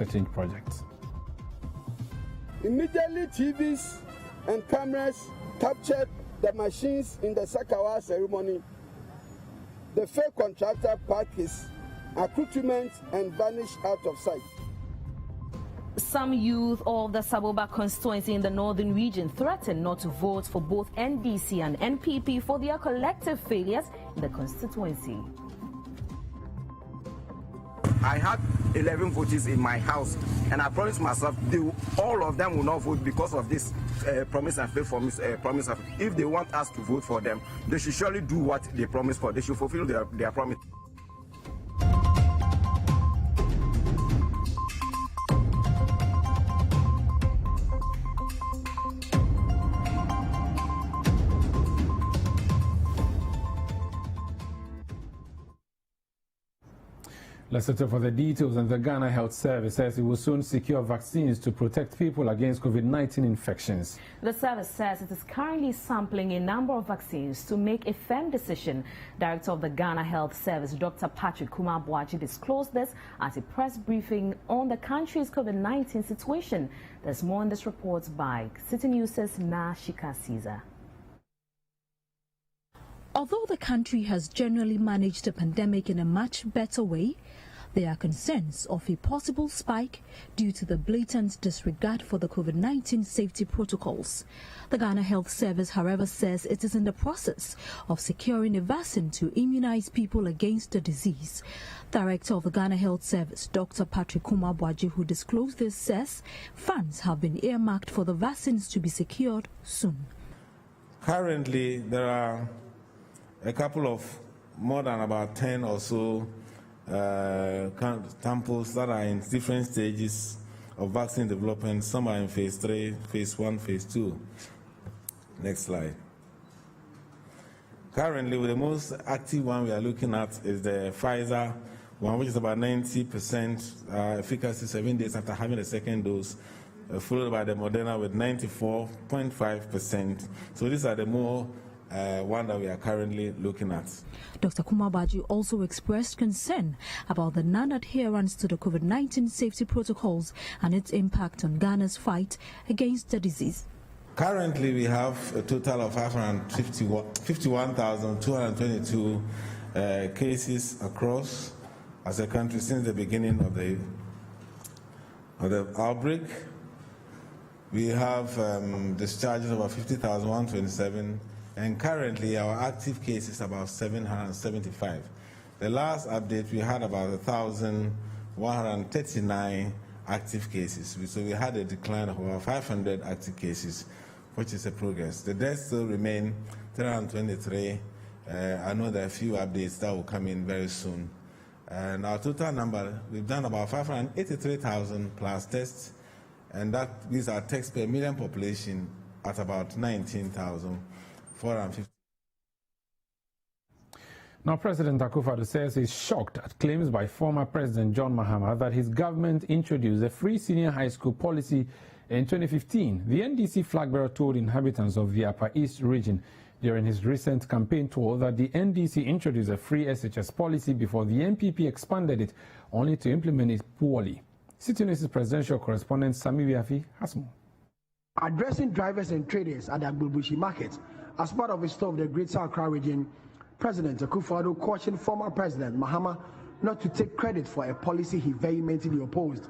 change project. Immediately, TVs and cameras captured the machines in the Sakawa ceremony. The fake contractor packed his accoutrement and vanished out of sight. Some youth of the Saboba constituency in the northern region threatened not to vote for both NDC and NPP for their collective failures in the constituency. I had 11 voters in my house, and I promised myself all of them will not vote because of this promise and faith promise. If they want us to vote for them, they should surely do what they promised for. They should fulfill their promise. Let's settle for the details. And the Ghana Health Service says it will soon secure vaccines to protect people against COVID-19 infections. The service says it is currently sampling a number of vaccines to make a firm decision. Director of the Ghana Health Service, Dr. Patrick Kumar-Boakye, disclosed this at a press briefing on the country's COVID-19 situation. There's more in this report by Citi News' Nashika Caesar. Although the country has generally managed the pandemic in a much better way, there are concerns of a possible spike due to the blatant disregard for the COVID-19 safety protocols. The Ghana Health Service, however, says it is in the process of securing a vaccine to immunize people against the disease. Director of the Ghana Health Service, Dr. Patrick Kumar-Boakye, who disclosed this, says funds have been earmarked for the vaccines to be secured soon. Currently, there are a couple of more than about 10 or so samples that are in different stages of vaccine development. Some are in phase 3, phase 1, phase 2. Next slide. Currently, the most active one we are looking at is the Pfizer one, which is about 90% efficacy 7 days after having the second dose, followed by the Moderna with 94.5%. So these are the more one that we are currently looking at. Dr. Kumar-Boakye also expressed concern about the non-adherence to the COVID-19 safety protocols and its impact on Ghana's fight against the disease. Currently, we have a total of 51,222 cases across as a country since the beginning of the outbreak. We have discharges about 50,127. And currently, our active cases is about 775. The last update, we had about 1,139 active cases. So we had a decline of about 500 active cases, which is a progress. The deaths still remain 323. I know there are a few updates that will come in very soon. And our total number, we've done about 583,000 plus tests, and that gives our tests per million population at about 19,450. Now, President Akufo-Addo says he's shocked at claims by former President John Mahama that his government introduced a free senior high school policy in 2015. The NDC flag bearer told inhabitants of the Upper East region during his recent campaign tour that the NDC introduced a free SHS policy before the NPP expanded it, only to implement it poorly. Citi News' presidential correspondent Sami Wiafi has more. Addressing drivers and traders at the Agbobushi market as part of his tour of the Greater Accra region, President Akufo-Addo cautioned former President Mahama not to take credit for a policy he vehemently opposed.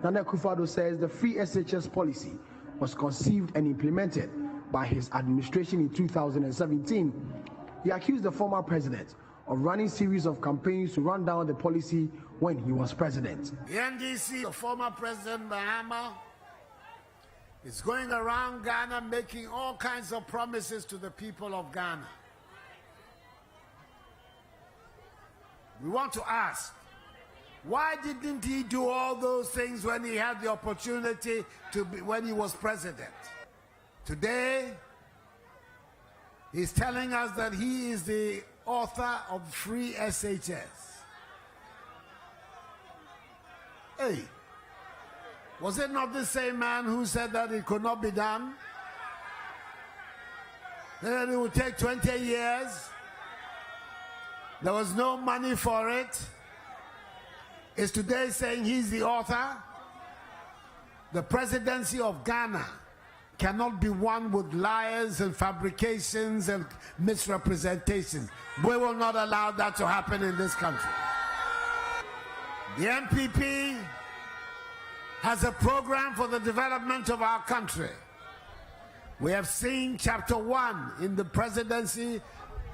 Nana Akufo-Addo says the free SHS policy was conceived and implemented by his administration in 2017. He accused the former president of running a series of campaigns to run down the policy when he was president. The NDC, the former President Mahama, is going around Ghana making all kinds of promises to the people of Ghana. We want to ask, why didn't he do all those things when he had the opportunity to be, when he was president? Today, he's telling us that he is the author of free SHS. Hey, was it not the same man who said that it could not be done? That it would take 20 years? There was no money for it. Is today saying he's the author? The presidency of Ghana cannot be won with lies and fabrications and misrepresentations. We will not allow that to happen in this country. The NPP has a program for the development of our country. We have seen chapter 1 in the presidency,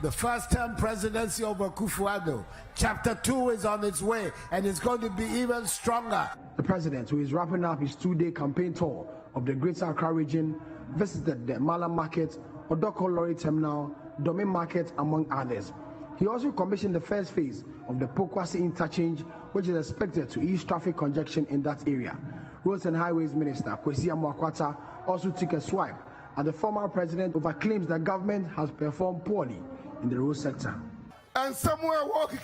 the first term presidency of Akufo-Addo. Chapter 2 is on its way, and it's going to be even stronger. The president, who is wrapping up his 2-day campaign tour of the Greater Accra region, visited the Mala Market, Odoko Lorry Terminal, Domain Market, among others. He also commissioned the first phase of the Pokwasi interchange, which is expected to ease traffic congestion in that area. Roads and Highways Minister Kwesi Amoakwata also took a swipe at the former president over claims that government has performed poorly in the road sector. And somewhere walk of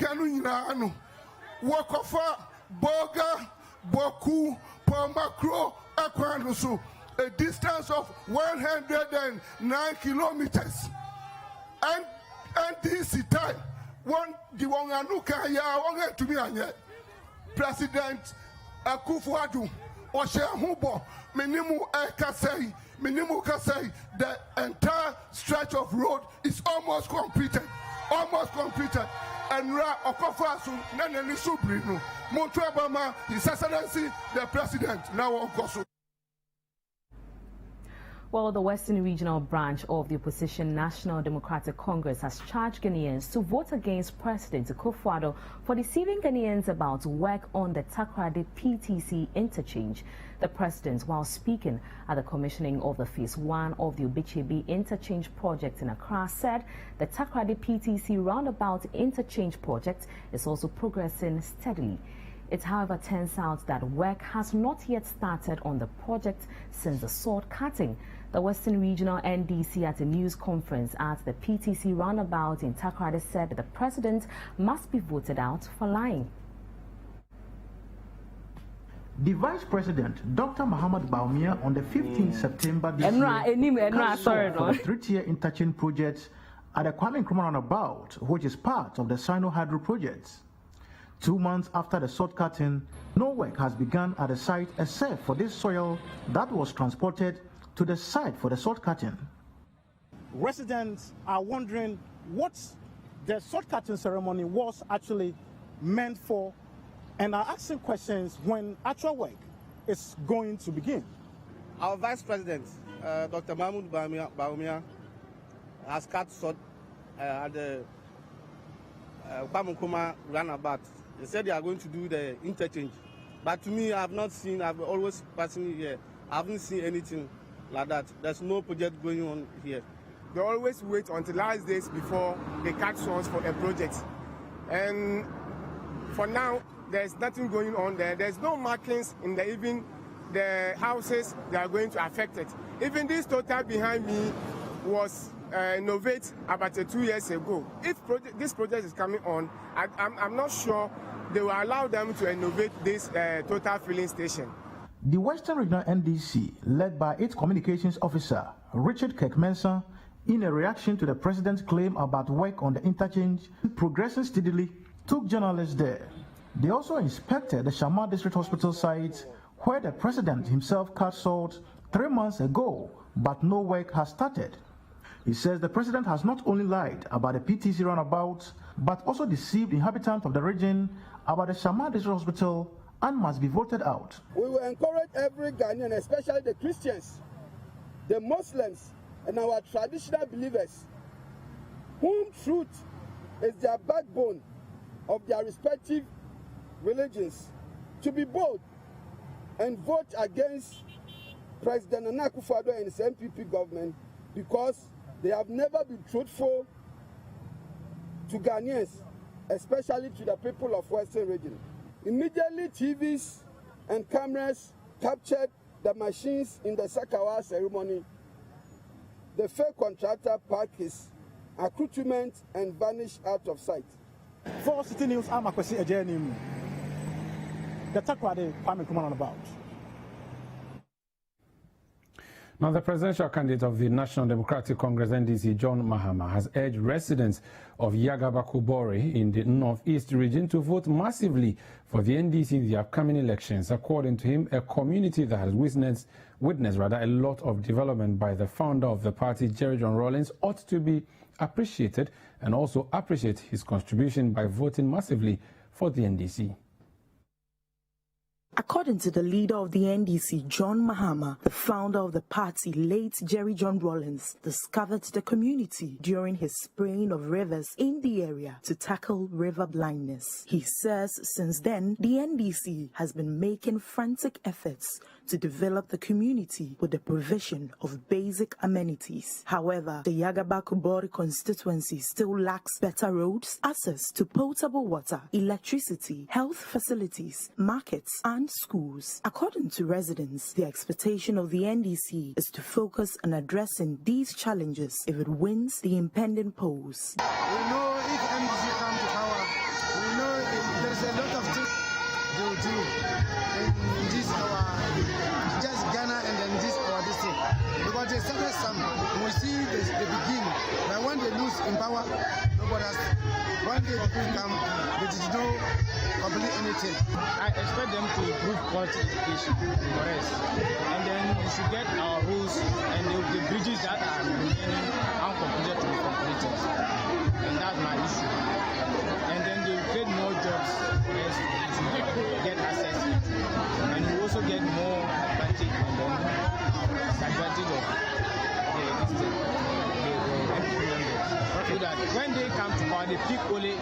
Boga, Boku, Pomakro, Akwanusu, a distance of 109 kilometers. And this time, the one to me, President Akufo-Addo, Oshehubo, Minimu Kasei, the entire stretch of road is almost completed. And Ra Okofasu, Nanani Subrinu, Montrebama, His Excellency, the President, now Okosu. Well, the Western Regional Branch of the opposition National Democratic Congress has charged Ghanaians to vote against President Akufo-Addo for deceiving Ghanaians about work on the Takoradi PTC interchange. The president, while speaking at the commissioning of the Phase 1 of the Obichebi interchange project in Accra, said the Takoradi PTC roundabout interchange project is also progressing steadily. It, however, turns out that work has not yet started on the project since the sword cutting. The Western Regional NDC at a news conference at the PTC roundabout in Takoradi said the president must be voted out for lying. The Vice President, Dr. Muhammad Baumia, on the 15th September this year, for the 3-tier interchange project at the Kwame Nkrumah roundabout, which is part of the Sino Hydro project. 2 months after the sword cutting, no work has begun at the site except for this soil that was transported to the site for the sword cutting. Residents are wondering what the sword cutting ceremony was actually meant for, and are asking questions when actual work is going to begin. Our Vice President, Dr. Mahmoud Baumia, has cut sword at the Kwame Nkrumah roundabout. They said they are going to do the interchange, but to me, I have not seen. I've always passing here. I haven't seen anything like that. There's no project going on here. They always wait until last days before they cut swords for a project, and for now, there's nothing going on there. There's no markings in the houses that are going to affect it. Even this total behind me was innovated about 2 years ago. If this project is coming on, I'm not sure they will allow them to innovate this total filling station. The Western Regional NDC, led by its communications officer, Richard Kirkmensa, in a reaction to the president's claim about work on the interchange progressing steadily, took journalists there. They also inspected the Shama District Hospital site, where the president himself cut salt 3 months ago, but no work has started. He says the president has not only lied about the PTC roundabout, but also deceived inhabitants of the region about the Shama District Hospital and must be voted out. We will encourage every Ghanaian, especially the Christians, the Muslims, and our traditional believers, whom truth is their backbone of their respective religions, to be bold and vote against President Akufo-Addo and his MPP government, because they have never been truthful to Ghanaians, especially to the people of Western region. Immediately, TVs and cameras captured the machines in the Sakawa ceremony. The fake contractor packed his accoutrement and vanished out of sight. For Citi News, I'm Akwesi Ejenim. The Takoradi Kwame Nkrumah roundabout. Now, the presidential candidate of the National Democratic Congress, NDC, John Mahama, has urged residents of Yagaba-Kubori in the northeast region to vote massively for the NDC in the upcoming elections. According to him, a community that has witnessed a lot of development by the founder of the party, Jerry John Rawlings, ought to be appreciated and also appreciate his contribution by voting massively for the NDC. According to the leader of the NDC, John Mahama, the founder of the party, late Jerry John Rawlings, discovered the community during his spraying of rivers in the area to tackle river blindness. He says since then, the NDC has been making frantic efforts to develop the community with the provision of basic amenities. However, the Yagaba-Kubori constituency still lacks better roads, access to potable water, electricity, health facilities, markets, and schools. According to residents, the expectation of the NDC is to focus on addressing these challenges if it wins the impending polls. We know if NDC comes to power, we know there's a lot of things they will do in this just Ghana and then this our district. Because they started some, we see the beginning. But when they lose in power, nobody has. When they come, they did not complete anything. I expect them to improve quality education for us. And then we should get our roads and the bridges that are remaining uncompleted to be completed. And that's my issue. And then they will create more jobs for us to get access to. And we also get more advantage and then disadvantage of the so that when they come to power, they pick only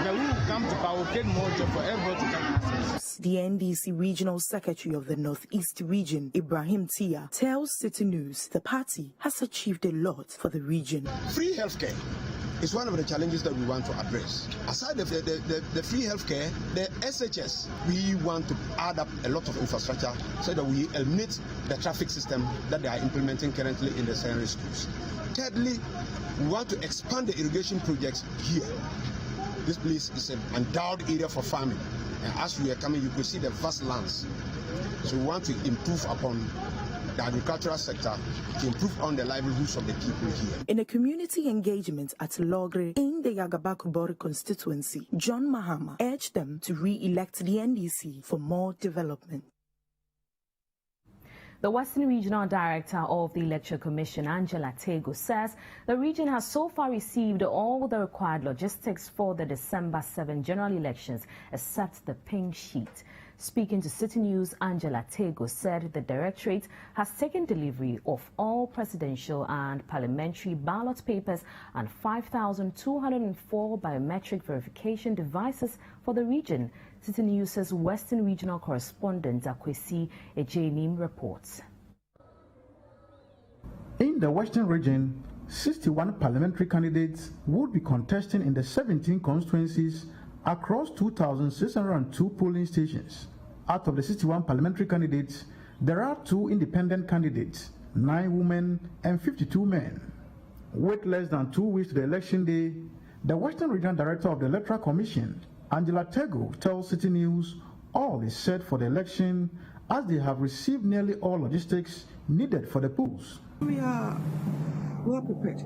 but we will come to power, get more job for everybody to come access. The NDC Regional Secretary of the Northeast Region, Ibrahim Tia, tells Citi News the party has achieved a lot for the region. Free healthcare is one of the challenges that we want to address. Aside the free healthcare, the SHS, we want to add up a lot of infrastructure so that we eliminate the traffic system that they are implementing currently in the secondary schools. Thirdly, we want to expand the irrigation projects here. This place is an endowed area for farming. And as we are coming, you could see the vast lands. So we want to improve upon the agricultural sector to improve on the livelihoods of the people here. In a community engagement at Logre in the Yagaba-Kubori constituency, John Mahama urged them to re-elect the NDC for more development. The Western Regional Director of the Electoral Commission, Angela Tego, says the region has so far received all the required logistics for the December 7 general elections, except the pink sheet. Speaking to Citi News, Angela Tego said the Directorate has taken delivery of all presidential and parliamentary ballot papers and 5,204 biometric verification devices for the region. Citi News' Western Regional Correspondent Akwesi Ejenim reports. In the Western region, 61 parliamentary candidates would be contesting in the 17 constituencies across 2,602 polling stations. Out of the 61 parliamentary candidates, there are 2 independent candidates, 9 women and 52 men. With less than 2 weeks to the election day, the Western Regional Director of the Electoral Commission, Angela Tego, tells Citi News all is set for the election as they have received nearly all logistics needed for the polls. We are well prepared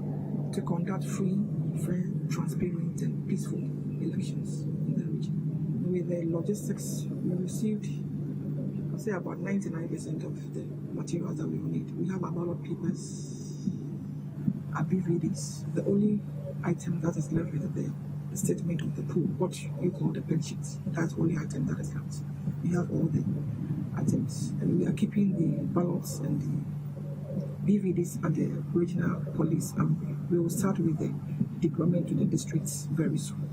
to conduct free, fair, transparent and peaceful elections in the region. With the logistics we received, I'll say about 99% of the materials that we will need. We have our ballot papers, our BVDs. The only item that is left is the statement of the pool, what you call the pen sheets. That's the only item that is left. We have all the items, and we are keeping the ballots and the BVDs at the regional police. We will start with the deployment to the districts very soon.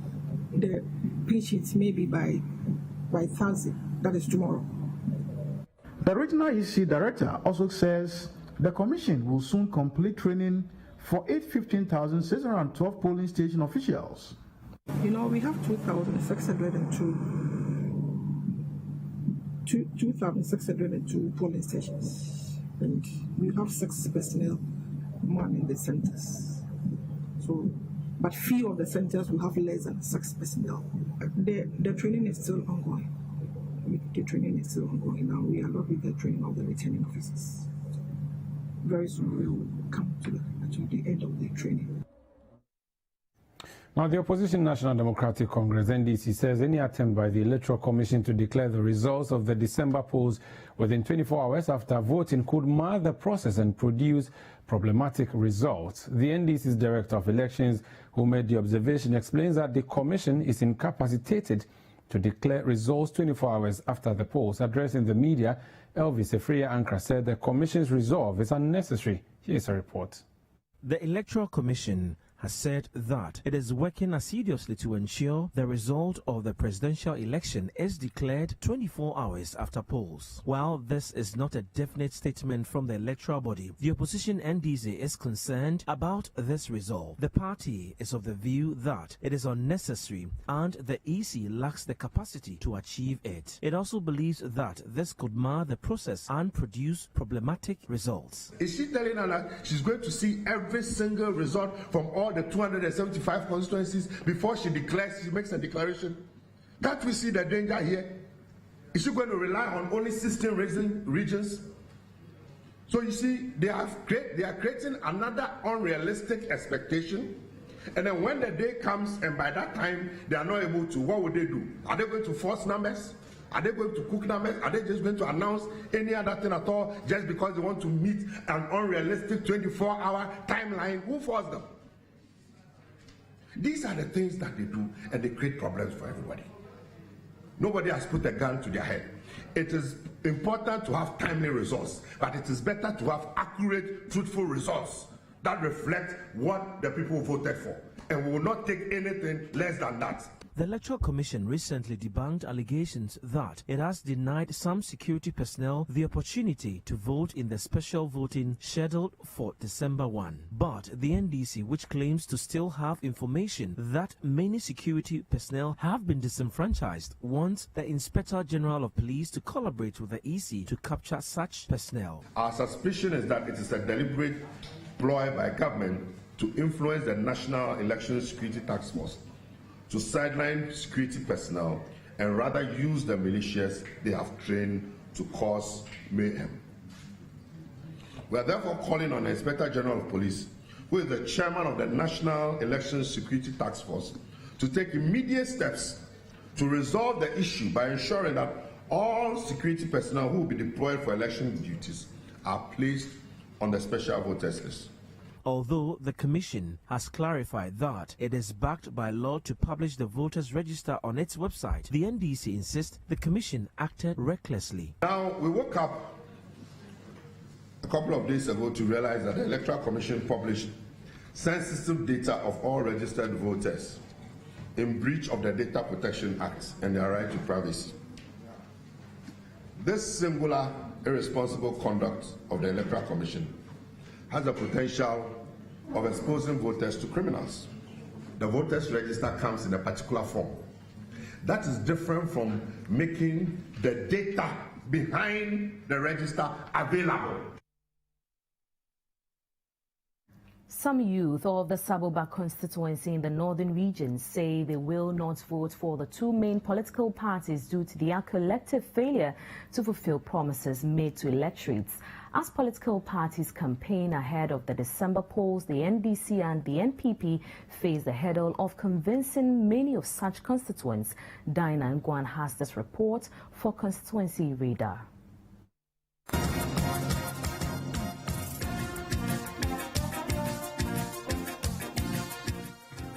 The pen sheets may be by Thursday, that is tomorrow. The Regional EC Director also says the Commission will soon complete training for 815,612 polling station officials. You know, we have 2,602 polling stations, and we have 6 personnel man in the centers. So, but few of the centers will have less than 6 personnel. The training is still ongoing. The training is still ongoing now. We are not with the training of the returning officers. Very soon we will come to the end of the training. Now, the opposition National Democratic Congress, NDC, says any attempt by the Electoral Commission to declare the results of the December polls within 24 hours after voting could mar the process and produce problematic results. The NDC's Director of Elections, who made the observation, explains that the Commission is incapacitated to declare results 24 hours after the polls. Addressing the media, Elvis Efria Ankra said the Commission's resolve is unnecessary. Here's a report. The Electoral Commission has said that it is working assiduously to ensure the result of the presidential election is declared 24 hours after polls. While this is not a definite statement from the electoral body, the opposition NDC is concerned about this resolve. The party is of the view that it is unnecessary and the EC lacks the capacity to achieve it. It also believes that this could mar the process and produce problematic results. Is she telling her that she's going to see every single result from all the 275 constituencies before she makes a declaration? Can't we see the danger here? Is she going to rely on only 16 regions? So you see, they are creating another unrealistic expectation. And then when the day comes and by that time they are not able to, what would they do? Are they going to force numbers? Are they going to cook numbers? Are they just going to announce any other thing at all just because they want to meet an unrealistic 24-hour timeline? Who forced them? These are the things that they do, and they create problems for everybody. Nobody has put a gun to their head. It is important to have timely results, but it is better to have accurate, truthful results that reflect what the people voted for. And we will not take anything less than that. The Electoral Commission recently debunked allegations that it has denied some security personnel the opportunity to vote in the special voting scheduled for December 1. But the NDC, which claims to still have information that many security personnel have been disenfranchised, wants the Inspector General of Police to collaborate with the EC to capture such personnel. Our suspicion is that it is a deliberate ploy by government to influence the National Election Security Task Force to sideline security personnel and rather use the militias they have trained to cause mayhem. We are therefore calling on the Inspector General of Police, who is the chairman of the National Election Security Task Force, to take immediate steps to resolve the issue by ensuring that all security personnel who will be deployed for election duties are placed on the special voters list. Although the Commission has clarified that it is backed by law to publish the voters' register on its website, the NDC insists the Commission acted recklessly. Now, we woke up a couple of days ago to realize that the Electoral Commission published sensitive data of all registered voters in breach of the Data Protection Act and their right to privacy. This singular, irresponsible conduct of the Electoral Commission has the potential of exposing voters to criminals. The voters register comes in a particular form. That is different from making the data behind the register available. Some youth of the Saboba constituency in the northern region say they will not vote for the two main political parties due to their collective failure to fulfill promises made to electorates. As political parties campaign ahead of the December polls, the NDC and the NPP face the hurdle of convincing many of such constituents. Dinah Nguyen has this report for Constituency Radar.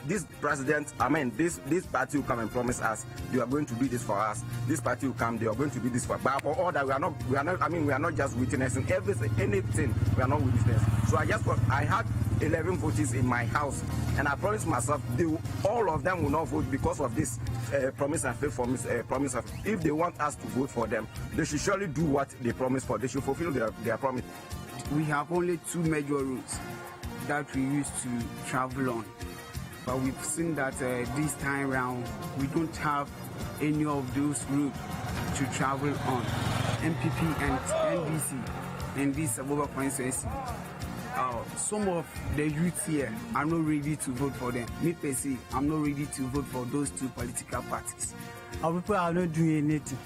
This president, this party will come and promise us you are going to do this for us. This party will come, they are going to do this for us. But for all that, we are not just witnessing anything. We are not witnessing. So I had 11 voters in my house, and I promised myself all of them will not vote because of this promise and faith promise. If they want us to vote for them, they should surely do what they promised for. They should fulfill their promise. We have only two major routes that we used to travel on. But we've seen that this time round, we don't have any of those routes to travel on. MPP and NDC in this Saboba constituency. Some of the youth here are not ready to vote for them. Me per se, I'm not ready to vote for those two political parties. Our people are not doing anything.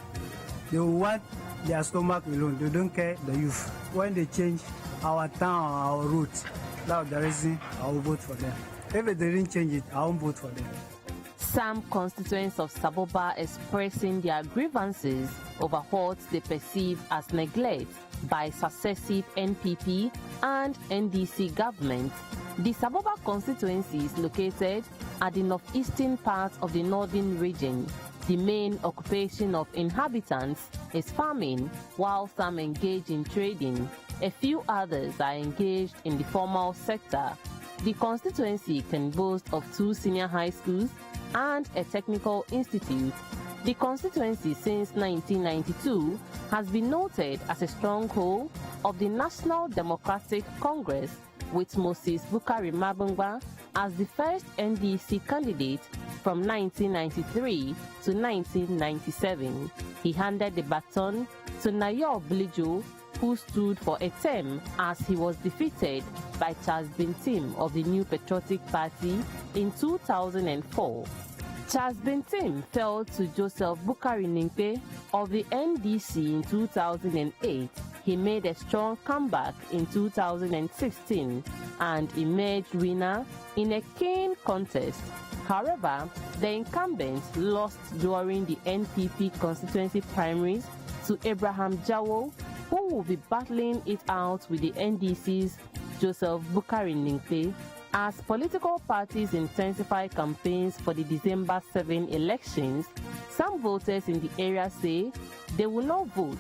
They want their stomach alone. They don't care the youth. When they change our town, our route, that's the reason I will vote for them. If they didn't change it, I won't vote for them. Some constituents of Saboba expressing their grievances over what they perceive as neglect by successive NPP and NDC governments. The Saboba constituency is located at the northeastern part of the northern region. The main occupation of inhabitants is farming, while some engage in trading. A few others are engaged in the formal sector. The constituency can boast of 2 senior high schools and a technical institute. The constituency since 1992 has been noted as a stronghold of the National Democratic Congress, with Moses Bukari Mabungba as the first NDC candidate from 1993 to 1997. He handed the baton to Nayor Blijo, who stood for a term as he was defeated by Charles Bintim of the New Patriotic Party in 2004. Charles Bintim fell to Joseph Bukari Nimpe of the NDC in 2008. He made a strong comeback in 2016 and emerged winner in a keen contest. However, the incumbent lost during the NPP constituency primaries to Abraham Jawo, who will be battling it out with the NDC's Joseph Bukari Nimpe. As political parties intensify campaigns for the December 7 elections, some voters in the area say they will not vote,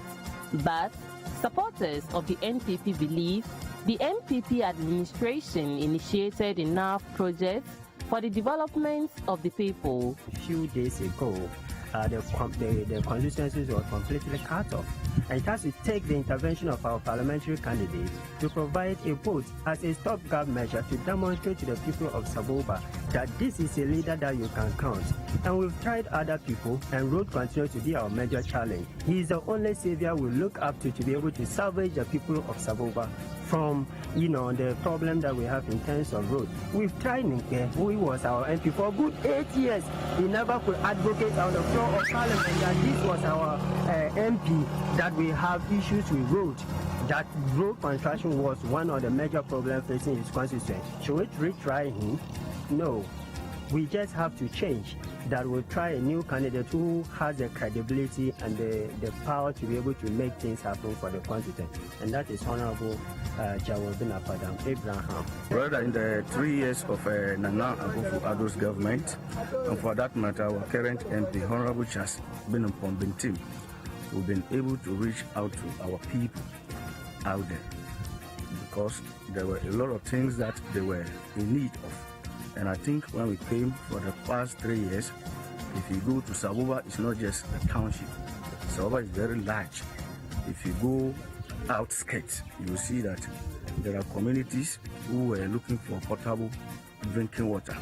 but supporters of the NPP believe the NPP administration initiated enough projects for the development of the people. A few days ago, the constituencies were completely cut off. And it has to take the intervention of our parliamentary candidates to provide a vote as a stopgap measure to demonstrate to the people of Saboba that this is a leader that you can count. And we've tried other people, and road continues to be our major challenge. He is the only savior we look up to be able to salvage the people of Saboba from, the problem that we have in terms of road. We've tried Ninke, who was our MP for a good 8 years. He never could advocate on the floor of Parliament that this was our MP, that we have issues with road. That road construction was one of the major problems facing his constituency. Should we retry him? No. We just have to change. That we'll try a new candidate who has the credibility and the power to be able to make things happen for the constituent. And that is Honorable Jawabin Apadam Abraham. Rather, in the 3 years of Nana Akufo-Addo's government, and for that matter, our current MP, Honorable Charles Bintim, we've been able to reach out to our people out there, because there were a lot of things that they were in need of. And I think when we came for the past 3 years, if you go to Saboba, it's not just a township. Saboba is very large. If you go outskirts, you will see that there are communities who were looking for potable drinking water.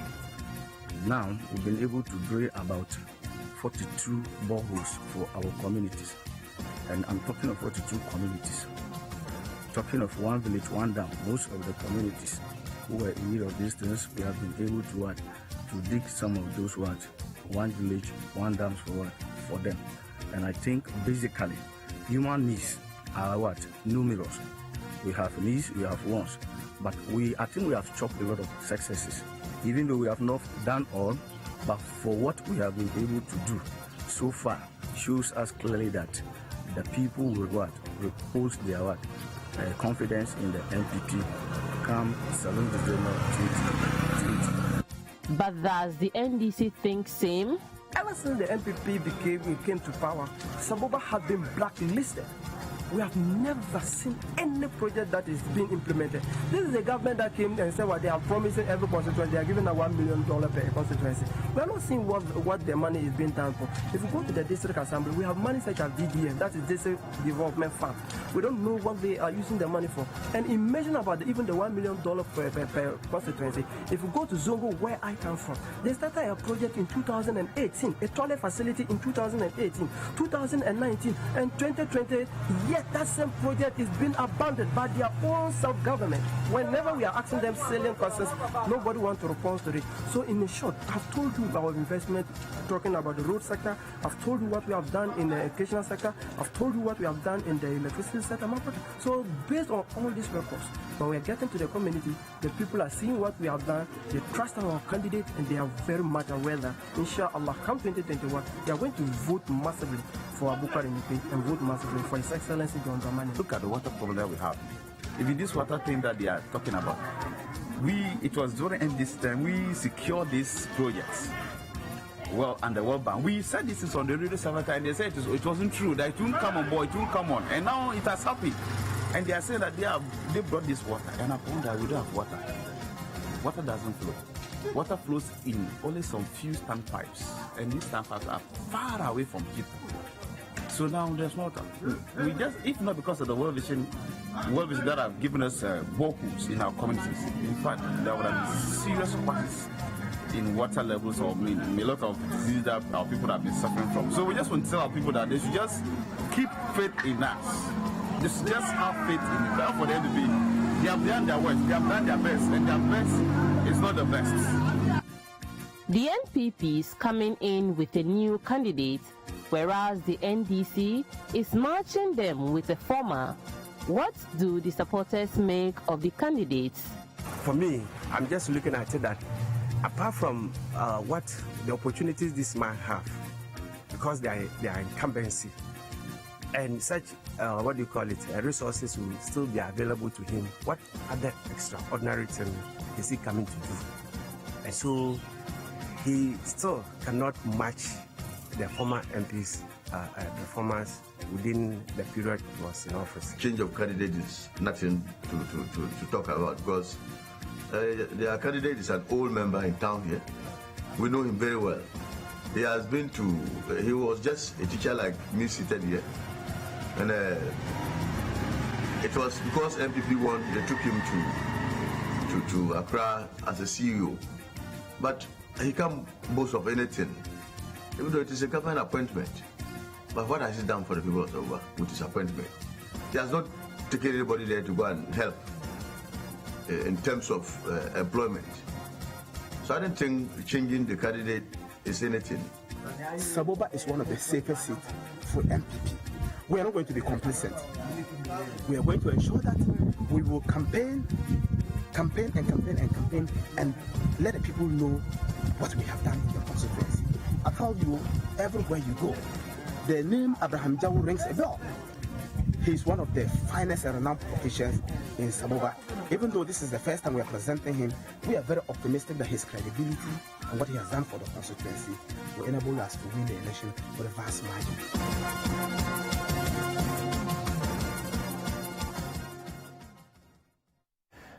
Now, we've been able to drill about 42 boreholes for our communities. And I'm talking of 42 communities. Talking of one village, one dam. Most of the communities who were in need of these things, we have been able to dig some of those one village, one dams for them. And I think basically human needs are numerous. We have needs, we have wants, but I think we have chopped a lot of successes, even though we have not done all. But for what we have been able to do so far shows us clearly that the people will repose their confidence in the NPP come Salon December 2020. But does the NDC think same? Ever since the NPP came to power, Saboba has been blacklisted. We have never seen any project that is being implemented. This is a government that came and said they are promising every constituency, they are giving a $1 million per constituency. We are not seeing what the money is being done for. If you go to the district assembly, we have money such as DDF, that is District Development Fund. We don't know what they are using the money for. And imagine about even the $1 million per constituency. If you go to Zongo, where I come from, they started a project in 2018, a toilet facility in 2018, 2019, and 2020. yet that same project is being abandoned by their own self-government. Whenever we are asking them salient concerns, nobody wants to respond to it. So in short, I've told you about investment, talking about the road sector. I've told you what we have done in the educational sector. I've told you what we have done in the electricity sector. So based on all these records, when we are getting to the community, the people are seeing what we have done, they trust our candidate, and they are very much aware that, inshallah, come 2021, they are going to vote massively for Abubakar and vote massively for His Excellency John Dramani. Look at the water problem that we have. Even this water thing that they are talking about, it was during this time we secured these projects. Well, and the World Bank. We said this is on the radio several times, and they said it wasn't true, that it won't come on board, it won't come on. And now it has happened. And they are saying that they brought this water, and upon that we don't have water. Water doesn't flow. Water flows in only some few standpipes, and these standpipes are far away from people. So now there's no water. We just, if not because of the World Vision that have given us boreholes in our communities, in fact, there would have been serious crisis in water levels, or a lot of diseases that our people have been suffering from. So we just want to tell our people that they should just keep faith in us. They should just have faith in it. Not for them to be. They have done their worst, they have done their best, and their best is not the best. The NPP is coming in with a new candidate, whereas the NDC is matching them with a former. What do the supporters make of the candidates? For me, I'm just looking at it that apart from what the opportunities this man have, because they are incumbency, and such, resources will still be available to him, what other extraordinary thing is he coming to do? And so he still cannot match the former MPs, performance within the period he was in office. Change of candidate is nothing to talk about, because their candidate is an old member in town here. We know him very well. He was just a teacher like me seated here. And it was because MPP won, they took him to Accra as a CEO. But he can't boast of anything, even though it is a government appointment. But what has he done for the people of Sabuba with his appointment? He has not taken anybody there to go and help in terms of employment. So I don't think changing the candidate is anything. Sabuba is one of the safest seats for MPP. We are not going to be complacent. We are going to ensure that we will campaign, and let the people know what we have done in the constituency. I tell you, everywhere you go, the name Abraham Jawu rings a bell. He's one of the finest and renowned politicians in Sabuba. Even though this is the first time we are presenting him, we are very optimistic that his credibility and what he has done for the constituency will enable us to win the election with a vast margin.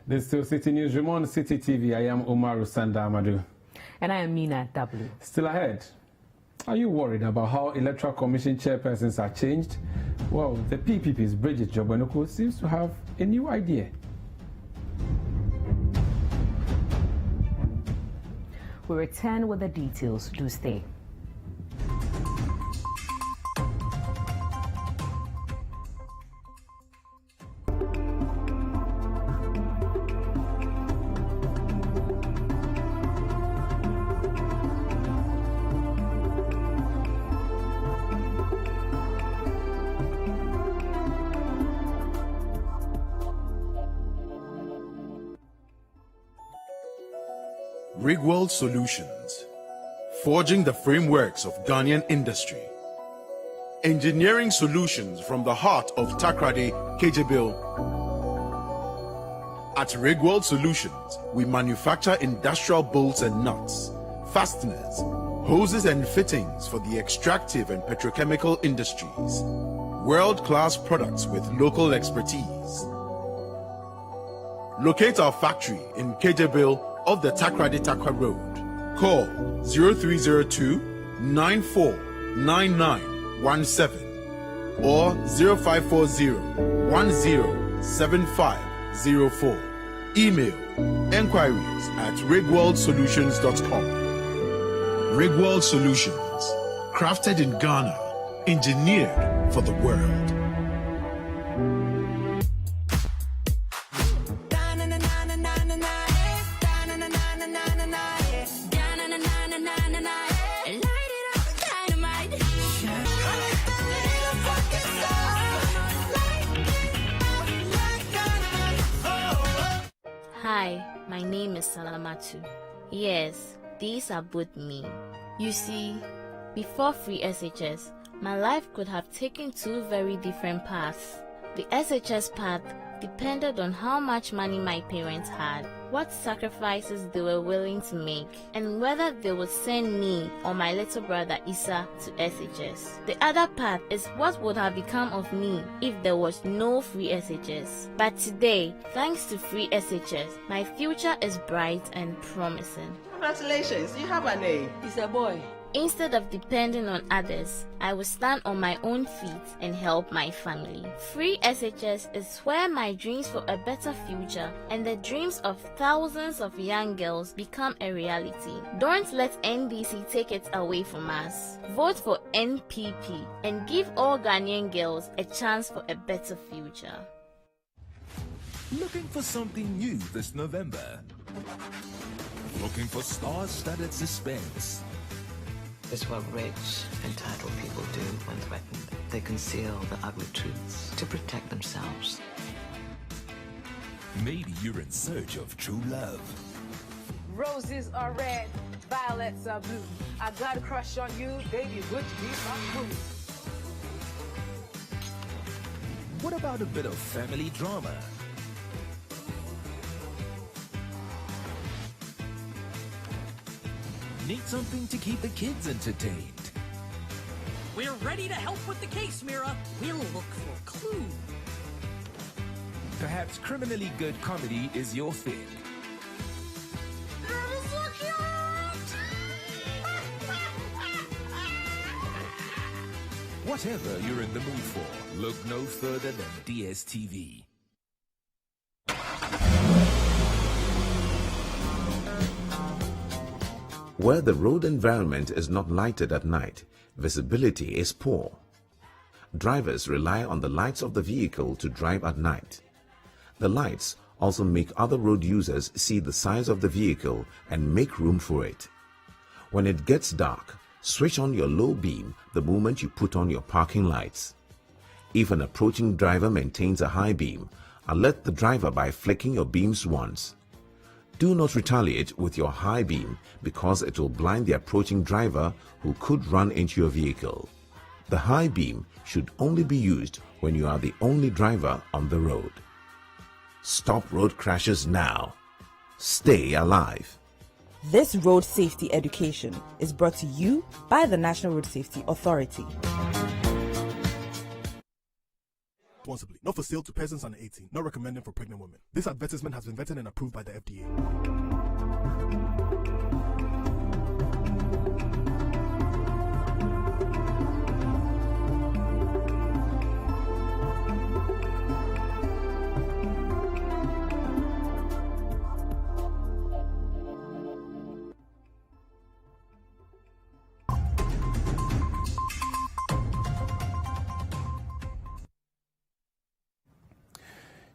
This is still Citi Newsroom on Citi TV. I am Umaru Sanda Amadu. And I am Mina W. Still ahead. Are you worried about how Electoral Commission chairpersons are changed? Well, the PPP's Bridget Jobanoko seems to have a new idea. We return with the details. Do stay. Rigworld Solutions, forging the frameworks of Ghanaian industry. Engineering solutions from the heart of Takrady, Kejebil. At Rigworld Solutions, we manufacture industrial bolts and nuts, fasteners, hoses and fittings for the extractive and petrochemical industries. World-class products with local expertise. Locate our factory in Kejebil of the Takrady Takwa Road. Call 0302 949917 or 0540 107504. Email enquiries at rigworldsolutions.com. Rigworld Solutions, crafted in Ghana, engineered for the world. My name is Salamatu. Yes, these are both me. You see, before free SHS, my life could have taken two very different paths. The SHS path depended on how much money my parents had, what sacrifices they were willing to make, and whether they would send me or my little brother Issa to SHS. The other path is what would have become of me if there was no free SHS. But today, thanks to free SHS, my future is bright and promising. Congratulations, you have a name. He's a boy. Instead of depending on others, I will stand on my own feet and help my family. Free SHS is where my dreams for a better future and the dreams of thousands of young girls become a reality. Don't let NDC take it away from us. Vote for NPP and give all Ghanaian girls a chance for a better future. Looking for something new this November? Looking for star-studded suspense? It's what rich, entitled people do when threatened. They conceal the ugly truths to protect themselves. Maybe you're in search of true love. Roses are red, violets are blue. I got a crush on you, baby, would you be my boo? What about a bit of family drama? Need something to keep the kids entertained? We're ready to help with the case, Mira. We'll look for clues. Perhaps criminally good comedy is your thing. Whatever you're in the mood for, look no further than DSTV. Where the road environment is not lighted at night, visibility is poor. Drivers rely on the lights of the vehicle to drive at night. The lights also make other road users see the size of the vehicle and make room for it. When it gets dark, switch on your low beam the moment you put on your parking lights. If an approaching driver maintains a high beam, alert the driver by flicking your beams once. Do not retaliate with your high beam because it will blind the approaching driver who could run into your vehicle. The high beam should only be used when you are the only driver on the road. Stop road crashes now. Stay alive. This road safety education is brought to you by the National Road Safety Authority. Responsibly. Not for sale to persons under 18. Not recommended for pregnant women. This advertisement has been vetted and approved by the FDA.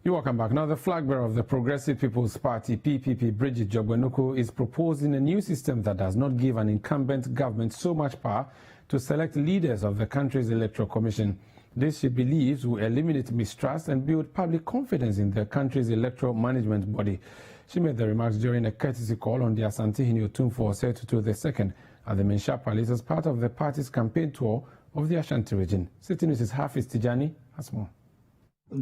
You're welcome back. Now, the flag bearer of the Progressive People's Party, PPP, Bridget Jogbenuku, is proposing a new system that does not give an incumbent government so much power to select leaders of the country's electoral commission. This, she believes, will eliminate mistrust and build public confidence in the country's electoral management body. She made the remarks during a courtesy call on the Asantehene Otumfuo Setutu II at the Mensah Palace as part of the party's campaign tour of the Ashanti region. Citi News' Hafiz Tijani has more.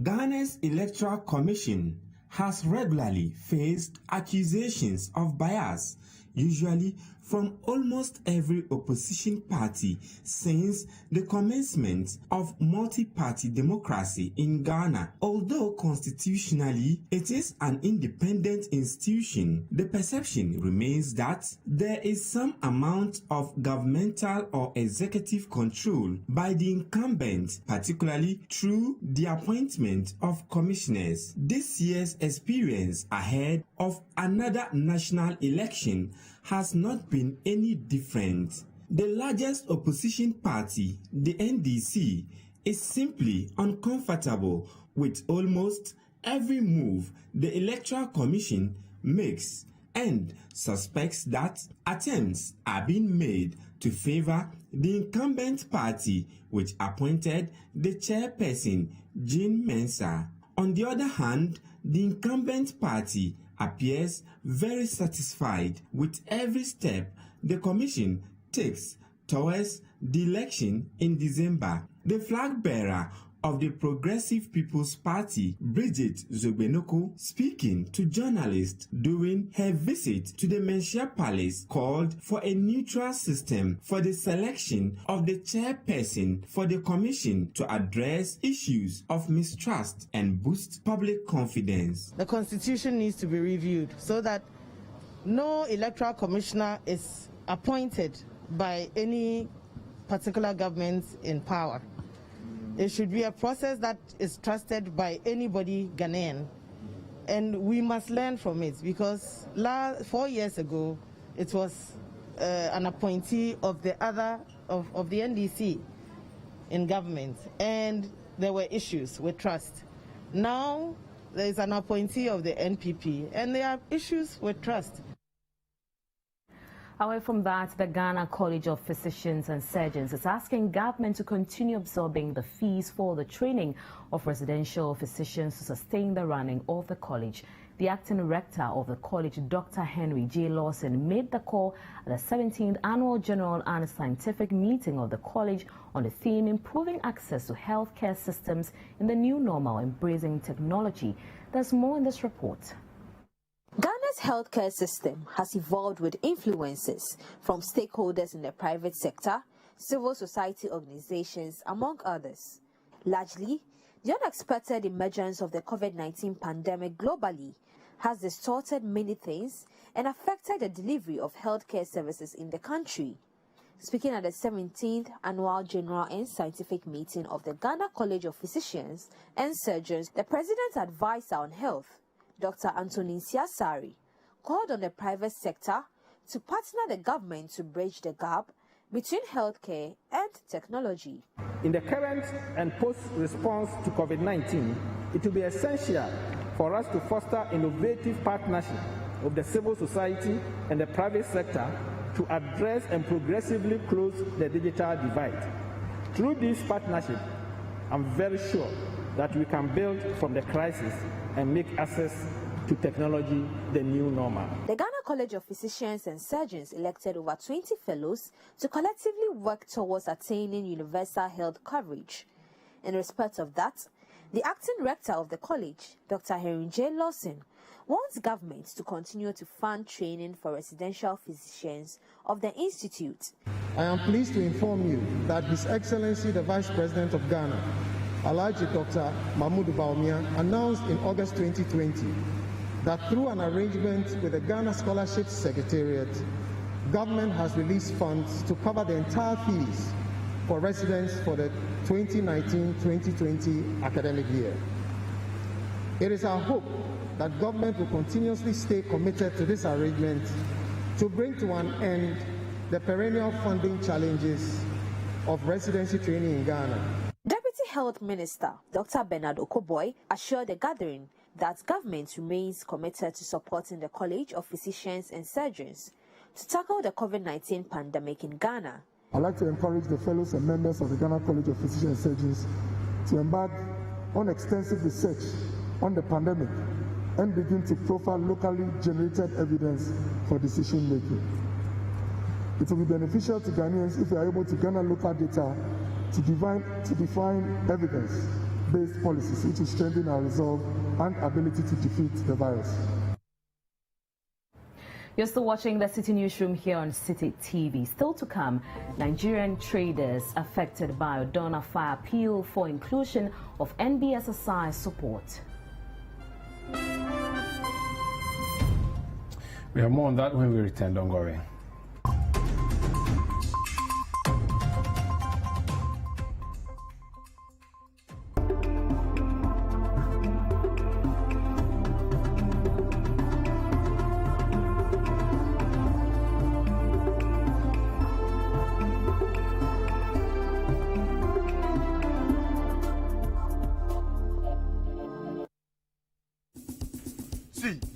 Ghana's Electoral Commission has regularly faced accusations of bias, usually from almost every opposition party since the commencement of multi-party democracy in Ghana. Although constitutionally it is an independent institution, the perception remains that there is some amount of governmental or executive control by the incumbent, particularly through the appointment of commissioners. This year's experience ahead of another national election has not been any different. The largest opposition party, the NDC, is simply uncomfortable with almost every move the Electoral Commission makes and suspects that attempts are being made to favor the incumbent party, which appointed the chairperson, Jean Mensah. On the other hand, the incumbent party appears very satisfied with every step the Commission takes towards the election in December. The flag bearer of the Progressive People's Party, Bridget Zogbenoko, speaking to journalists during her visit to the Menchia Palace, called for a neutral system for the selection of the chairperson for the Commission to address issues of mistrust and boost public confidence. The Constitution needs to be reviewed so that no electoral commissioner is appointed by any particular government in power. It should be a process that is trusted by anybody Ghanaian. And we must learn from it, because 4 years ago, it was an appointee of the NDC in government, and there were issues with trust. Now, there is an appointee of the NPP, and there are issues with trust. Away from that, the Ghana College of Physicians and Surgeons is asking government to continue absorbing the fees for the training of residential physicians to sustain the running of the college. The acting rector of the college, Dr. Henry J. Lawson, made the call at the 17th Annual General and Scientific Meeting of the college on the theme Improving Access to Healthcare Systems in the New Normal, Embracing Technology. There's more in this report. Ghana's healthcare system has evolved with influences from stakeholders in the private sector, civil society organizations, among others. Largely, the unexpected emergence of the COVID-19 pandemic globally has distorted many things and affected the delivery of healthcare services in the country. Speaking at the 17th Annual General and Scientific Meeting of the Ghana College of Physicians and Surgeons, the President's Advisor on Health, Dr. Antonin Siasari, called on the private sector to partner the government to bridge the gap between healthcare and technology. In the current and post-response to COVID-19, it will be essential for us to foster innovative partnership of the civil society and the private sector to address and progressively close the digital divide. Through this partnership, I'm very sure that we can build from the crisis and make access to technology the new normal. The Ghana College of Physicians and Surgeons elected over 20 fellows to collectively work towards attaining universal health coverage. In respect of that, the acting rector of the college, Dr. Henry J. Lawson, wants government to continue to fund training for residential physicians of the institute. I am pleased to inform you that His Excellency the Vice President of Ghana, Alhaji Dr. Mahmoud Bawumia, announced in August 2020 that through an arrangement with the Ghana Scholarships Secretariat, government has released funds to cover the entire fees for residents for the 2019-2020 academic year. It is our hope that government will continuously stay committed to this arrangement to bring to an end the perennial funding challenges of residency training in Ghana. Deputy Health Minister Dr. Bernard Okoboy assured the gathering that government remains committed to supporting the College of Physicians and Surgeons to tackle the COVID-19 pandemic in Ghana. I'd like to encourage the fellows and members of the Ghana College of Physicians and Surgeons to embark on extensive research on the pandemic and begin to profile locally generated evidence for decision making. It will be beneficial to Ghanaians if we are able to garner local data to define evidence-based policies which will strengthen our resolve and ability to defeat the virus. You're still watching the Citi Newsroom here on Citi TV. Still to come, Nigerian traders affected by Odona fire appeal for inclusion of NBSSI support. We have more on that when we return. Don't worry.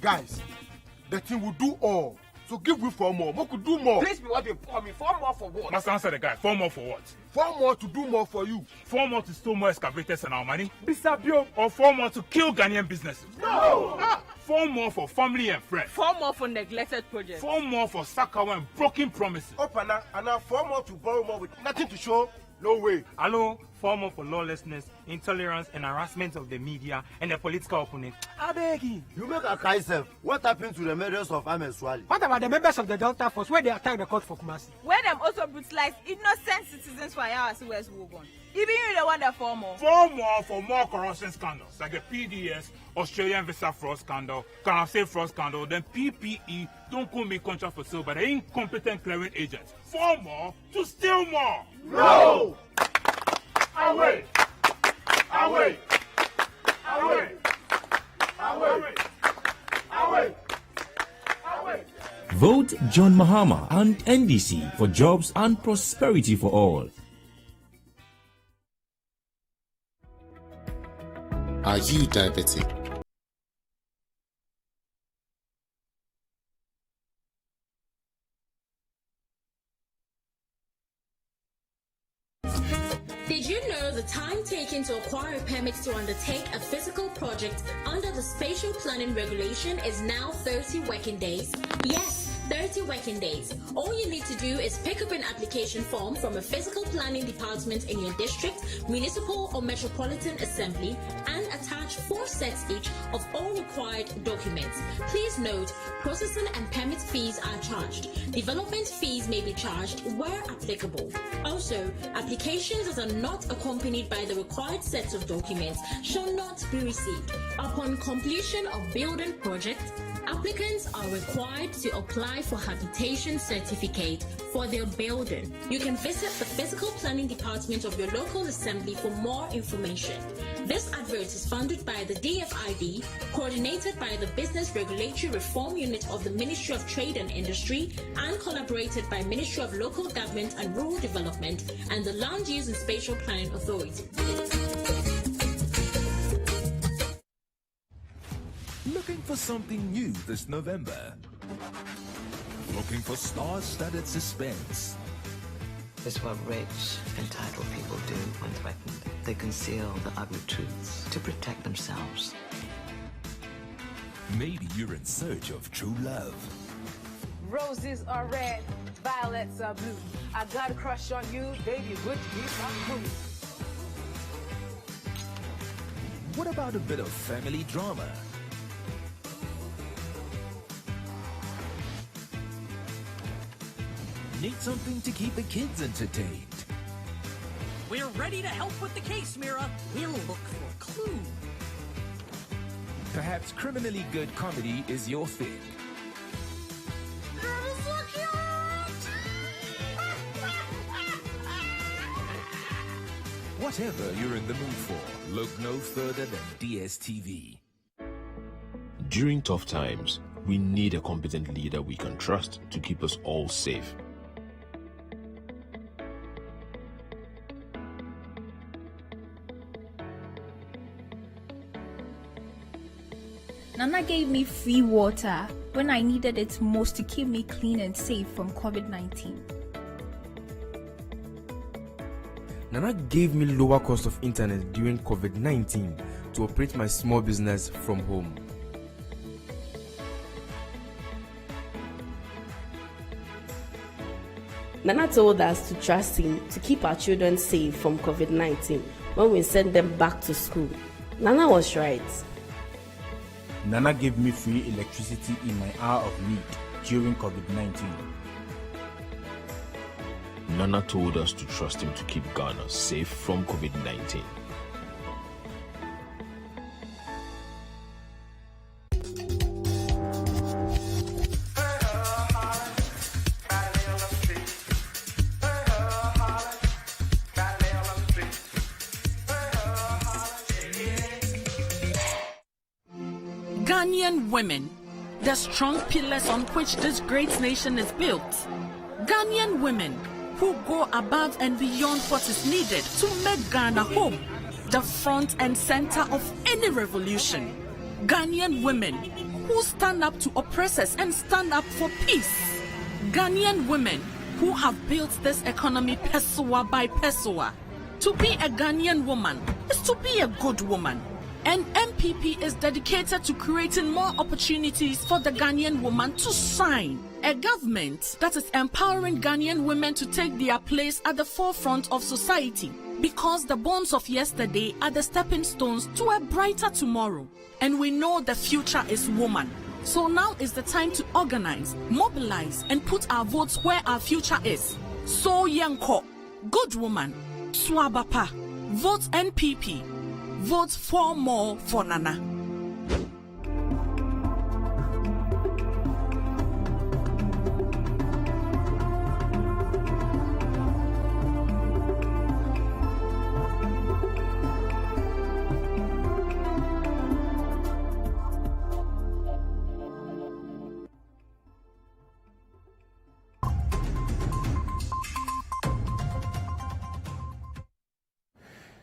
Guys, the thing will do all. So give me 4 more. We could do more. Please be what they for me. 4 more for what? Must answer the guy. 4 more for what? 4 more to do more for you. 4 more to steal more excavators and our money. Bisabio. Or 4 more to kill Ghanaian businesses. No! 4 more for family and friends. 4 more for neglected projects. 4 more for Sakawa and broken promises. Opana, and now 4 more to borrow more with nothing to show. No way. Hello, 4 more for lawlessness, intolerance, and harassment of the media and the political opponent. I beg you. You make a cry self. What happened to the murders of Ahmed Swali? What about the members of the Delta Force where they attacked the court for Kumasi? Where them also brutalized innocent citizens for hours who was Wogon. Even you the one that 4 more. 4 more for more corruption scandals like the PDS, Australian visa fraud scandal, currency fraud scandal, then PPE, don't call me contract for sale by the incompetent clearing agents. 4 more to steal more. No! Away! Away! Away! Away! Away! Away! Vote John Mahama and NDC for jobs and prosperity for all. Are you diabetic? Did you know the time taken to acquire a permit to undertake a physical project under the Spatial Planning Regulation is now 30 working days? Yes, 30 working days. All you need to do is pick up an application form from a physical planning department in your district, municipal or metropolitan assembly, and attach 4 sets each of all required documents. Please note, processing and permit fees are charged. Development fees may be charged where applicable. Also, applications that are not accompanied by the required sets of documents shall not be received. Upon completion of building project, applicants are required to apply for habitation certificate for their building. You can visit the physical planning department of your local assembly for more information. This advert is funded by the DFID, coordinated by the Business Regulatory Reform Unit of the Ministry of Trade and Industry, and collaborated by Ministry of Local Government and Rural Development and the Land Use and Spatial Planning Authority. Looking for something new this November? Looking for star-studded suspense? It's what rich, entitled people do when threatened. They conceal the ugly truths to protect themselves. Maybe you're in search of true love. Roses are red, violets are blue. I got a crush on you, baby, would you be my boo? What about a bit of family drama? Need something to keep the kids entertained? We're ready to help with the case, Mira. We'll look for a clue. Perhaps criminally good comedy is your thing. Whatever you're in the mood for, look no further than DSTV. During tough times, we need a competent leader we can trust to keep us all safe. Nana gave me free water when I needed it most to keep me clean and safe from COVID-19. Nana gave me lower cost of internet during COVID-19 to operate my small business from home. Nana told us to trust him to keep our children safe from COVID-19 when we send them back to school. Nana was right. Nana gave me free electricity in my hour of need during COVID-19. Nana told us to trust him to keep Ghana safe from COVID-19. Ghanaian women, the strong pillars on which this great nation is built. Ghanaian women who go above and beyond what is needed to make Ghana home, the front and center of any revolution. Ghanaian women who stand up to oppressors and stand up for peace. Ghanaian women who have built this economy pessoa by pessoa. To be a Ghanaian woman is to be a good woman. And MPP is dedicated to creating more opportunities for the Ghanaian woman to shine. A government that is empowering Ghanaian women to take their place at the forefront of society. Because the bonds of yesterday are the stepping stones to a brighter tomorrow. And we know the future is woman. So now is the time to organize, mobilize, and put our votes where our future is. So Yanko, good woman, Swabapa, vote NPP, vote for more for Nana.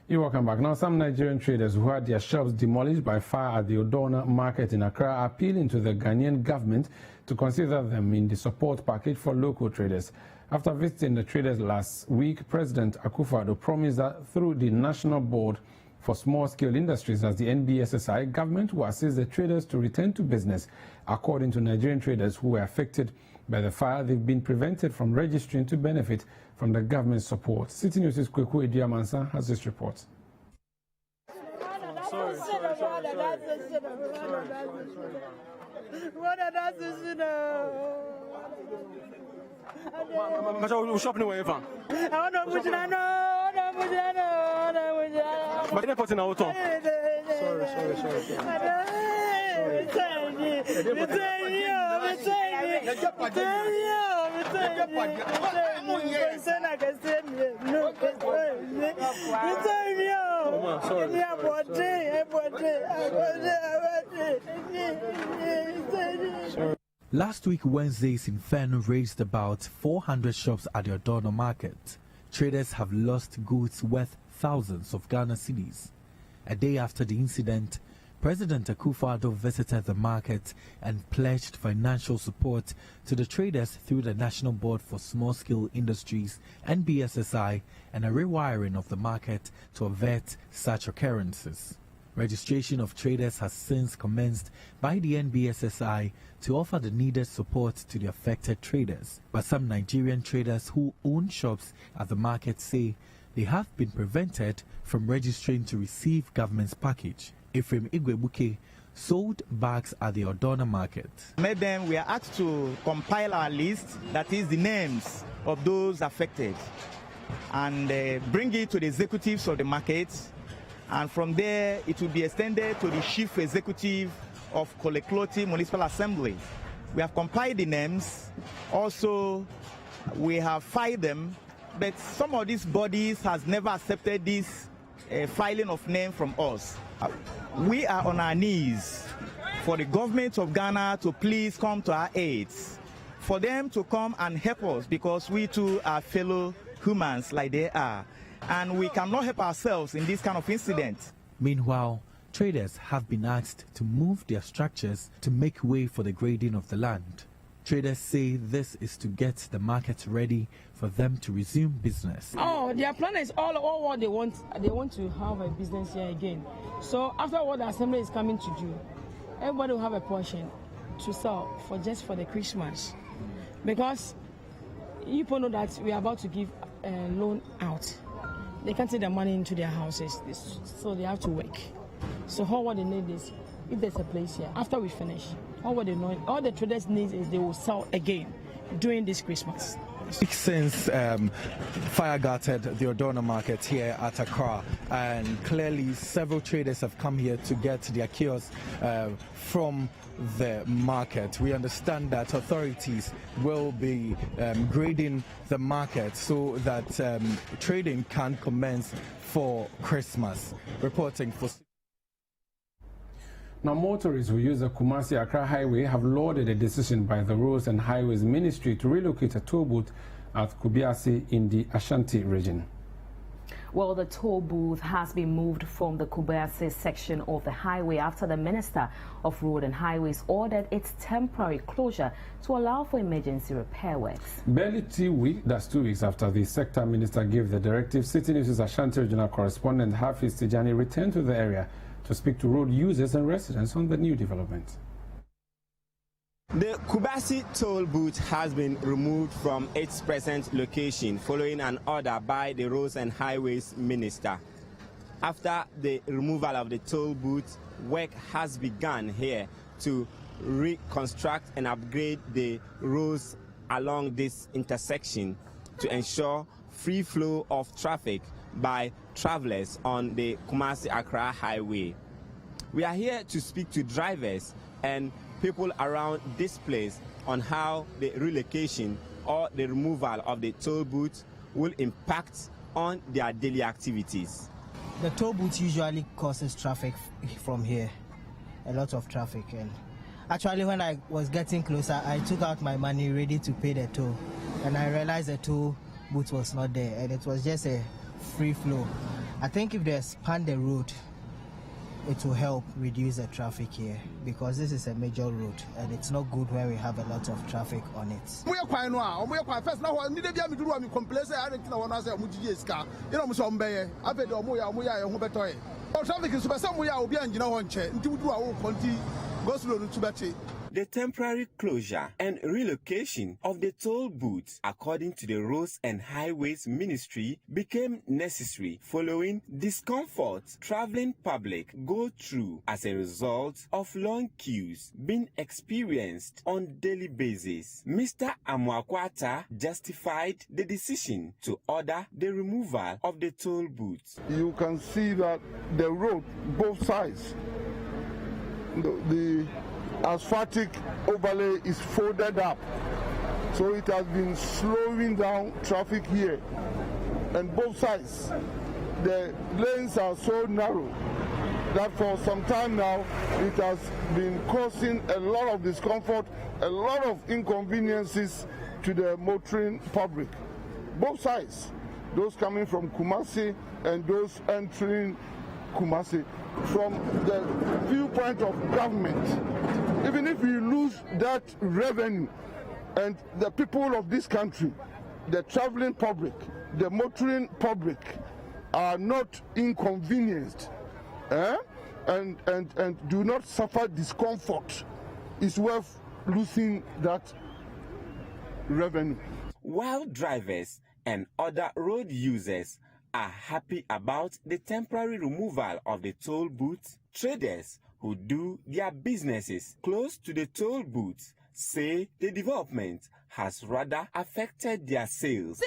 You're welcome back. Now, some Nigerian traders who had their shops demolished by fire at the Odona market in Accra are appealing to the Ghanaian government to consider them in the support package for local traders. After visiting the traders last week, President Akufo-Addo promised that through the National Board for Small-Scale Industries as the NBSSI, government will assist the traders to return to business. According to Nigerian traders who were affected by the fire, they've been prevented from registering to benefit from the government's support. Citi News' Kweku Ediamansa has this report. Last week, Wednesday's inferno raised about 400 shops at the Odona market. Traders have lost goods worth thousands of Ghana cedis. A day after the incident, President Akufo-Addo visited the market and pledged financial support to the traders through the National Board for Small-Scale Industries, NBSSI, and a rewiring of the market to avert such occurrences. Registration of traders has since commenced by the NBSSI to offer the needed support to the affected traders. But some Nigerian traders who own shops at the market say they have been prevented from registering to receive government's package. Ephraim Igwebuke sold bags at the Odona market. Then we are asked to compile our list, that is the names of those affected, and bring it to the executives of the market. And from there, it will be extended to the chief executive of Kolekloti Municipal Assembly. We have compiled the names. Also, we have filed them, but some of these bodies has never accepted this filing of name from us. We are on our knees for the government of Ghana to please come to our aid, for them to come and help us, because we too are fellow humans like they are. And we cannot help ourselves in this kind of incident. Meanwhile, traders have been asked to move their structures to make way for the grading of the land. Traders say this is to get the market ready for them to resume business. Oh, their plan is all what they want. They want to have a business here again. So after what the assembly is coming to do, everybody will have a portion to sell for just for the Christmas. Because people know that we are about to give a loan out. They can't take their money into their houses, so they have to work. So what they need is, if there's a place here, after we finish, all the traders need is they will sell again during this Christmas. Since fire gutted the Odona market here at Accra, and clearly several traders have come here to get their kiosks from the market. We understand that authorities will be grading the market so that trading can commence for Christmas. Reporting for... Now, motorists who use the Kumasi-Accra Highway have lauded a decision by the Roads and Highways Ministry to relocate a toll booth at Kubiasi in the Ashanti region. Well, the toll booth has been moved from the Kubiasi section of the highway after the Minister of Road and Highways ordered its temporary closure to allow for emergency repair works. Barely 2 weeks after the sector minister gave the directive, Citi News' Ashanti regional correspondent Hafiz Tijani returned to the area to to speak to road users and residents on the new development. The Kumasi toll booth has been removed from its present location following an order by the Roads and Highways Minister. After the removal of the toll booth, work has begun here to reconstruct and upgrade the roads along this intersection to ensure free flow of traffic by travelers on the Kumasi-Accra Highway. We are here to speak to drivers and people around this place on how the relocation or the removal of the toll booth will impact on their daily activities. The toll booth usually causes traffic from here, a lot of traffic. And actually, when I was getting closer, I took out my money ready to pay the toll, and I realized the toll booth was not there, and it was just a free flow. I think if they expand the road, it will help reduce the traffic here, because this is a major road and it's not good when we have a lot of traffic on it. The temporary closure and relocation of the toll booths, according to the Roads and Highways Ministry, became necessary following discomfort traveling public go through as a result of long queues being experienced on daily basis. Mr. Amwakwata justified the decision to order the removal of the toll booths. You can see that the road, both sides, the asphaltic overlay is folded up, so it has been slowing down traffic here, and both sides the lanes are so narrow that for some time now it has been causing a lot of discomfort, a lot of inconveniences to the motoring public. Both sides, those coming from Kumasi and those entering Kumasi. From the viewpoint of government, even if we lose that revenue, and the people of this country, the traveling public, the motoring public, are not inconvenienced and do not suffer discomfort, it's worth losing that revenue. While drivers and other road users are happy about the temporary removal of the toll booths, traders who do their businesses close to the toll booths say the development has rather affected their sales.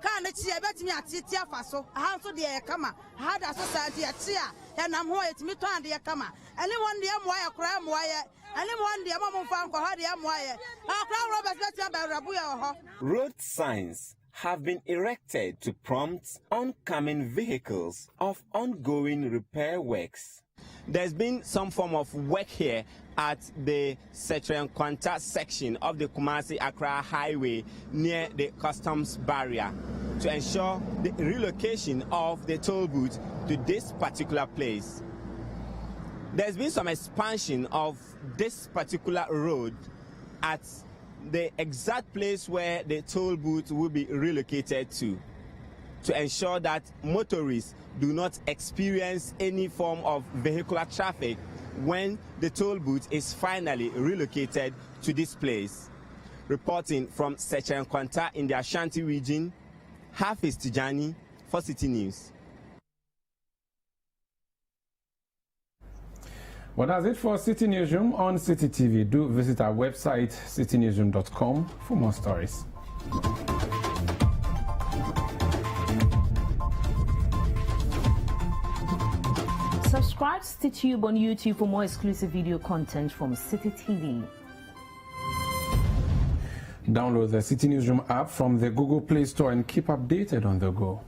Can it see about me at Citi Faso? How to the Kama? How does society at Sia? And I'm why it's me to the Kama. Anyone the wire, cram wire, anyone the Amon Fanko had the wire. Our crown Robert's better by Rabuya. Road signs have been erected to prompt oncoming vehicles of ongoing repair works. There's been some form of work here at the Setren-Kwanta section of the Kumasi-Accra Highway near the customs barrier to ensure the relocation of the toll booth to this particular place. There's been some expansion of this particular road at the exact place where the toll booth will be relocated to ensure that motorists do not experience any form of vehicular traffic when the toll booth is finally relocated to this place. Reporting from Setren-Kwanta in the Ashanti region, Hafiz Tijani for Citi News. Well, that's it for Citi Newsroom on Citi TV. Do visit our website, citinewsroom.com, for more stories. Subscribe to CitiTube on YouTube for more exclusive video content from Citi TV. Download the Citi Newsroom app from the Google Play Store and keep updated on the go.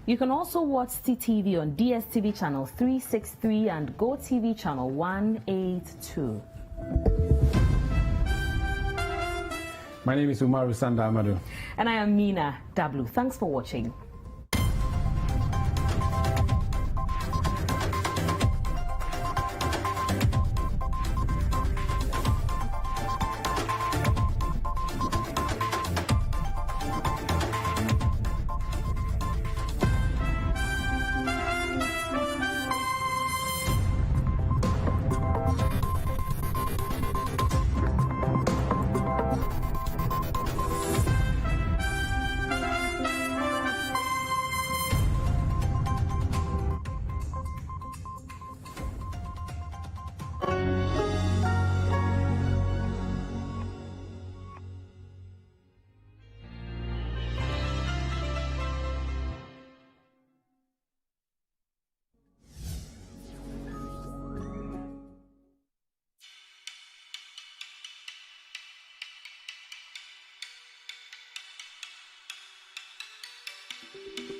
You can also watch CTV on DSTV channel 363 and GoTV channel 182. My name is Umaru Sanda Amadu. And I am Mina W. Thanks for watching.